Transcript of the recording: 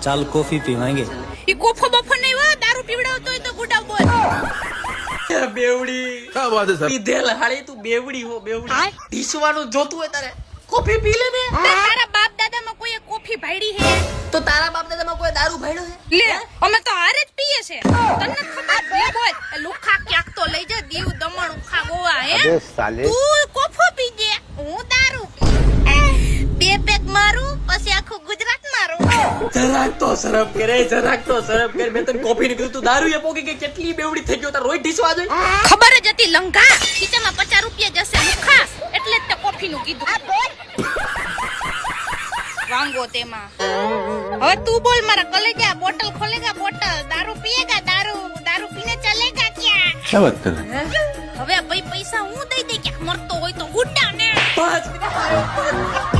ચાલ કોફી પીવાંગે. ઈ કોફો બફો નહીં હો, દારૂ પીવડાવતો હોય તો ગુડા બોલ. બેવડી क्या बात है सर પીધેલ હાળી તું બેવડી હો બેવડી ઢીસવાનું જોતું હોય તારે કોફી પી લે બે તારા બાપ દાદામાં કોઈએ કોફી ભાડી હે? તો તારા બાપ દાદામાં કોઈ દારૂ ભાડ્યો હે લે અમે તો હારે જ પીએ છે. તને નથી ખબર? લે બોલ, એ લુખા ક્યાંક તો લઈ જા, દીવ દમણ ઉખા ગોવા હે. તું કોફો પીજે, હું દારૂ પી. બે પેક મારું પછી આખું ગુજરાત મારું. જરાક તો શરમ કરે જરાક તો શરમ કરે મેં તને કોફી ની કીધું તું દારૂ એ પોકી કે કેટલી બેવડી થઈ ગયો તાર રોજ ઢીસવા જોઈ ખબર જ હતી લંઘા ખીચામાં 50 રૂપિયા જશે લુખા, એટલે જ તે કોફી નું કીધું. વાંગો તેમાં. હવે તું બોલ મારા કલેજા, બોટલ ખોલેગા બોટલ, દારૂ પીએગા દારૂ, દારૂ પીને ચલેગા ક્યાં? क्या बात कर रहे हैं હવે ભાઈ પૈસા હું દઈ દે, ક્યાંક મરતો હોય તો ગુड्डा ને. 5 મિનિટ